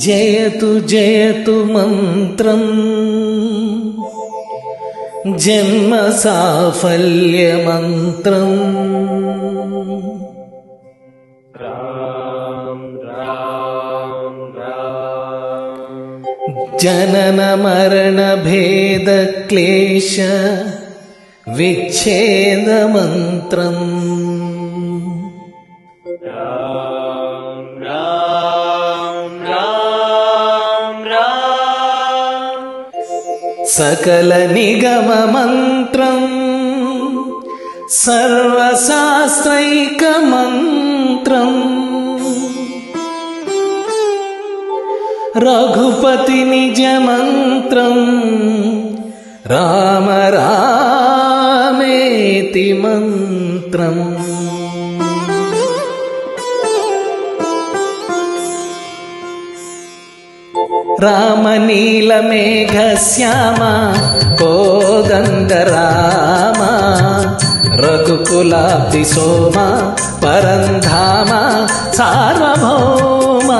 జయతు జయతు మంత్రం జన్మ సాఫల్య మంత్రం జనన మరణ భేద క్లేశ విచ్ఛేద మంత్రం సకల నిగమ మంత్రం సర్వశాస్త్రైక మంత్రం రఘుపతి నిజ మంత్రం రామ రామేతి మంత్రం రామ నీల మేఘ శ్యామ కోదండ రామ రఘుకులాబ్ది సోమ పరంధామ సార్వభౌమ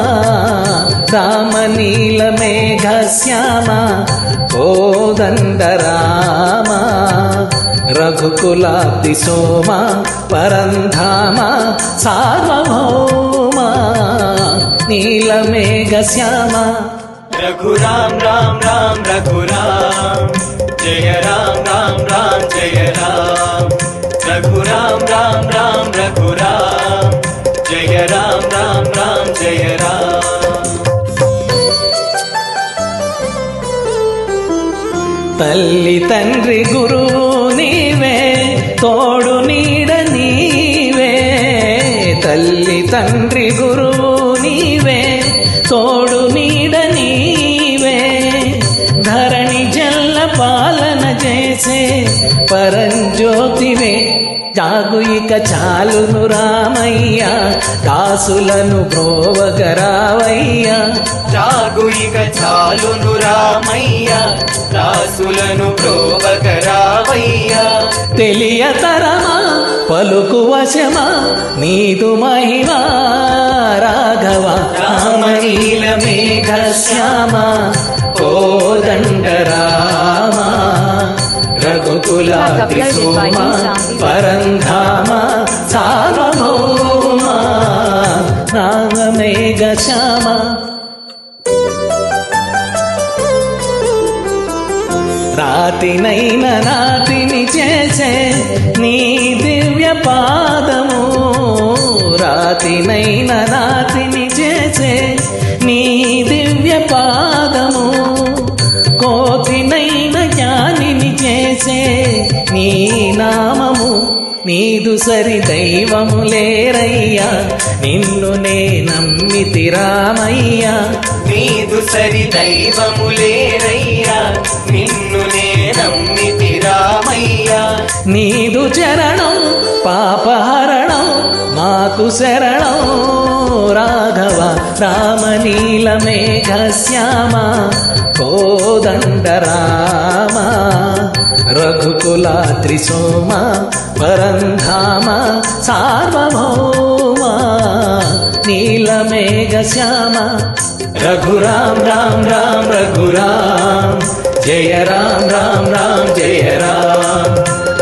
రామ నీల మేఘ శ్యామ కోదండ రామ రఘుకులాబ్ది సోమ పరంధామ సార్వభౌమ నీల మేఘ శ్యామ रघुराम राम राम रघुराम जय राम राम राम जय राम रघुराम राम राम रघुराम जय राम राम राम जय राम తల్లి తండ్రి గురువు నీవే తోడు నీడ నీవే తల్లి తండ్రి గురువు నీవే తోడు నీడ నీవే ధరణి జల్ల పాలన చేసే పరంజ్యోతివే జాగు ఇక చాలును రామయ్య దాసులను బ్రోవగరావయ్యా జాగు ఇక చాలును రామయ్య దాసులను బ్రోవగరావయ్యా తెలియతరమా పలుకు వశమా నీదు మహిమా రాఘవ రామ నీల మేఘ శ్యామ కోదండ రామ రఘుకులాబ్ది సోమ పరంధామ సార్వభౌమ రామ మేఘ శ్యామ రాతినైన నాతిని చేసే నీ దివ్య పాదము రాతినైన నాతిని చేసే నీ దివ్య పాదము కోతినైన జ్ఞానిని చేసే నీ నామము నీదు సరి దైవము లేరయ్యా నిన్ను నే నమ్మితి రామయ్యా నీదు సరి దైవము లేరయ్యా నిన్ను నే నమ్మితి రామయ్యా నీదు చరణం పాపహరణం మాకు శరణం రాఘవ రామ నీల మేఘ శ్యామ కోదండ రామ రఘుకులాద్రి సోమ పరంధామ సార్వభౌమ నీల మేఘ శ్యామ రఘురాम राम राम रघुराम जय राम राम राम जय राम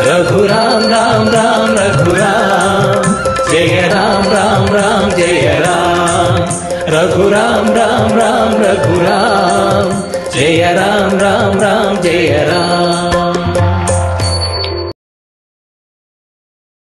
रघुराम राम राम रघुराम जय राम राम राम जय राम रघुराम राम राम रघुराम जय राम राम राम जय राम।